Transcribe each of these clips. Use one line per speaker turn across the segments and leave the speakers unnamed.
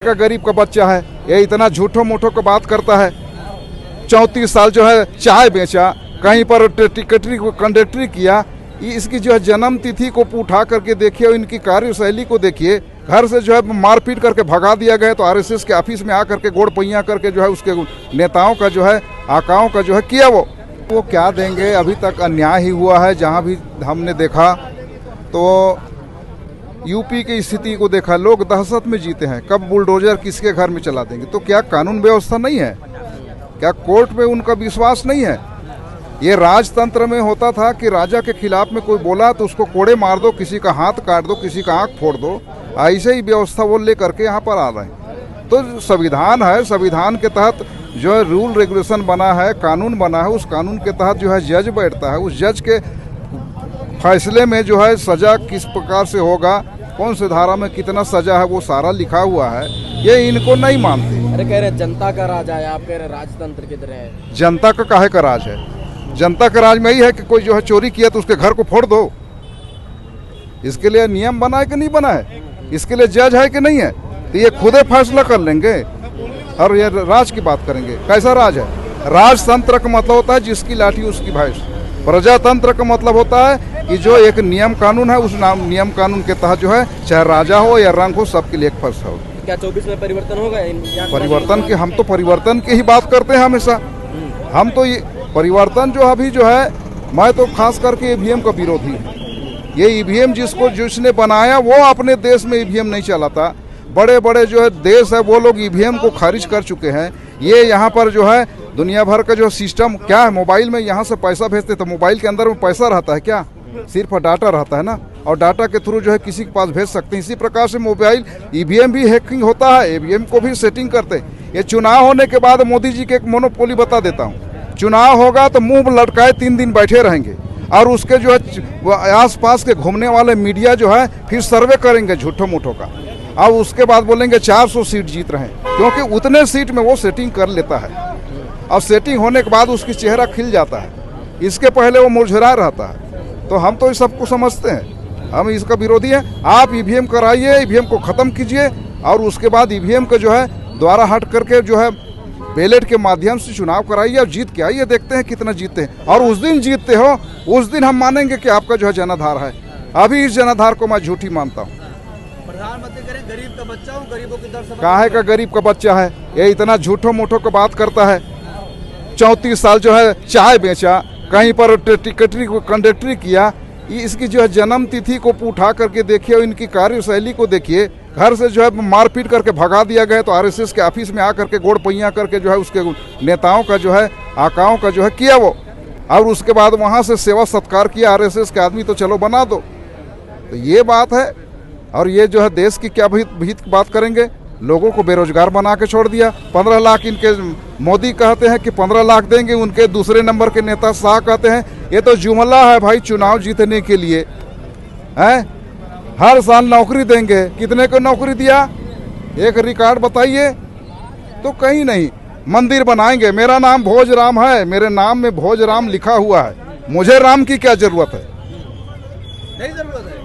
का गरीब का बच्चा है, ये इतना झूठो मूठो का बात करता है। 34 साल जो है चाय बेचा, कहीं पर टिकटरी को कंडक्टरी किया। इसकी जो है जन्म तिथि को उठा करके देखिए और इनकी कार्यशैली को देखिए। घर से जो है मारपीट करके भगा दिया गया, तो आरएसएस के ऑफिस में आकर के गोड़ पैया करके जो है उसके नेताओं का जो है आकाओं का जो है किया। वो क्या देंगे, अभी तक अन्याय ही हुआ है। जहाँ भी हमने देखा तो यूपी की स्थिति को देखा, लोग दहशत में जीते हैं। कब बुलडोजर किसके घर में चला देंगे? तो क्या कानून व्यवस्था नहीं है? क्या कोर्ट में उनका विश्वास नहीं है? ये राजतंत्र में होता था कि राजा के खिलाफ में कोई बोला तो उसको कोड़े मार दो, किसी का हाथ काट दो, किसी का आंख फोड़ दो। ऐसे ही व्यवस्था वो ले करके यहाँ पर आ रहे हैं। तो संविधान है, संविधान के तहत जो है रूल रेगुलेशन बना है, कानून बना है। उस कानून के तहत जो है जज बैठता है। उस जज के फैसले में जो है सजा किस प्रकार से होगा, कौन से धारा में कितना सजा है, वो सारा लिखा हुआ है। ये इनको नहीं मानते।
अरे कह रहे जनता का राज है, आप कह रहे राजतंत्र की तरह है।
जनता का काहे का राज है? जनता का राज में ही है कि कोई जो है चोरी किया तो उसके घर को फोड़ दो। इसके लिए नियम बना है कि नहीं बना है? इसके लिए जज है कि नहीं है? तो ये खुदे फैसला कर लेंगे और ये राज की बात करेंगे। कैसा राज है? राजतंत्र का मतलब होता है जिसकी लाठी उसकी भैंस। प्रजातंत्र का मतलब होता है कि जो एक नियम कानून है, उस नियम कानून के तहत जो है चाहे राजा हो या रंग हो, सबके लिए एक फर्ज हो।
क्या 24 में परिवर्तन होगा?
परिवर्तन की हम तो परिवर्तन की ही बात करते हैं हमेशा। हम तो ये परिवर्तन जो अभी जो है, मैं तो खास करके ईवीएम का विरोधी हूँ। ये ईवीएम जिसने बनाया वो अपने देश में ईवीएम नहीं चलाता। बड़े बड़े जो है देश है वो लोग ईवीएम को खारिज कर चुके हैं। ये यहाँ पर जो है दुनिया भर का जो सिस्टम क्या है, मोबाइल में यहाँ से पैसा भेजते तो मोबाइल के अंदर में पैसा रहता है क्या? सिर्फ डाटा रहता है ना, और डाटा के थ्रू जो है किसी के पास भेज सकते हैं। इसी प्रकार से मोबाइल ईवीएम भी हैकिंग होता है, ईवीएम को भी सेटिंग करते हैं। ये चुनाव होने के बाद मोदी जी के एक मोनोपोली बता देता हूँ। चुनाव होगा तो मुंह लटकाए 3 दिन बैठे रहेंगे और उसके जो है आसपास के घूमने वाले मीडिया जो है फिर सर्वे करेंगे झूठो मूठो का, और उसके बाद बोलेंगे 400 सीट जीत रहे हैं, क्योंकि उतने सीट में वो सेटिंग कर लेता है। और सेटिंग होने के बाद उसकी चेहरा खिल जाता है, इसके पहले वो मुरझरा रहता है। तो हम तो इस सबको समझते हैं, हम इसका विरोधी हैं। आप ईवीएम कराइए, ईवीएम को ख़त्म कीजिए और उसके बाद ईवीएम का जो है द्वारा हट करके जो है बैलेट के माध्यम से चुनाव कराइए और जीत के आइए। देखते हैं कितना जीतते हैं, और उस दिन जीतते हो उस दिन हम मानेंगे कि आपका जो है जनाधार है। अभी इस जनाधार को मैं झूठी मानता हूँ।
प्रधानमंत्री करें गरीब का बच्चा हूँ, गरीबों की दर
काहे का गरीब का बच्चा है, ये इतना झूठो मूठो का बात करता है। 34 साल जो है चाय बेचा, कहीं पर टिकटरी को कंडक्टरी किया। इसकी जो है जन्म तिथि को उठा करके देखिए और इनकी कार्यशैली को देखिए। घर से जो है मारपीट करके भगा दिया गया, तो आरएसएस के ऑफिस में आकर के गोड़ पैया करके जो है उसके नेताओं का जो है आकाओं का जो है किया वो, और उसके बाद वहाँ से सेवा सत्कार किया। आरएसएस के आदमी तो चलो बना दो। तो ये बात है। और ये जो है देश की क्या भीत की बात करेंगे? लोगों को बेरोजगार बना के छोड़ दिया। 15 लाख इनके मोदी कहते हैं कि 15 लाख देंगे, उनके दूसरे नंबर के नेता शाह कहते हैं। ये तो जुमला है भाई, चुनाव जीतने के लिए है। हर साल नौकरी देंगे, कितने को नौकरी दिया? एक रिकॉर्ड बताइए तो कहीं नहीं। मंदिर बनाएंगे, मेरा नाम भोजराम है, मेरे नाम में भोजराम लिखा हुआ है, मुझे राम की क्या जरूरत है?
नहीं जरूरत है।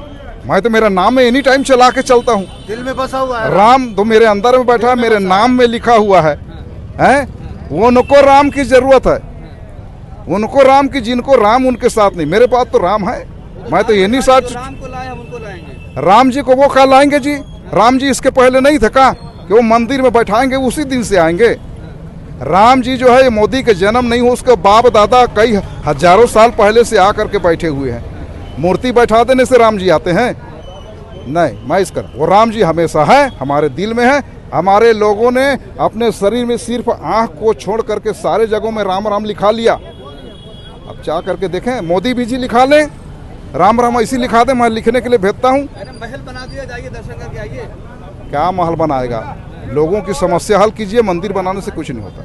मैं तो मेरा नाम में एनी टाइम चला के चलता हूँ।
दिल में बसा हुआ है
राम तो मेरे अंदर में बैठा है, मेरे नाम में लिखा हुआ है। उनको राम की जरूरत है, उनको राम की, जिनको राम उनके साथ नहीं। मेरे पास तो राम है, मैं तो ये नहीं सोच।
राम को लाए, हम उनको लाएंगे।
राम जी को वो कहा लाएंगे जी? राम जी इसके पहले नहीं थे का कि वो मंदिर में बैठाएंगे, उसी दिन से आएंगे। राम जी जो है ये मोदी के जन्म नहीं हो, उसके बाप दादा कई हजारों साल पहले से आकर के बैठे हुए हैं। मूर्ति बैठा देने से राम जी आते हैं? नहीं, मैं इसका वो राम जी हमेशा है, हमारे दिल में है। हमारे लोगों ने अपने शरीर में सिर्फ आँख को छोड़ करके सारे जगहों में राम राम लिखा लिया। अब चाह करके देखें, मोदी भी जी लिखा लें, राम राम ऐसी लिखा दे, मैं लिखने के लिए भेजता हूँ।
महल बना दिया, जाइए दर्शन करके आइए।
क्या महल बनाएगा? लोगों की समस्या हल कीजिए, मंदिर बनाने से कुछ नहीं होता।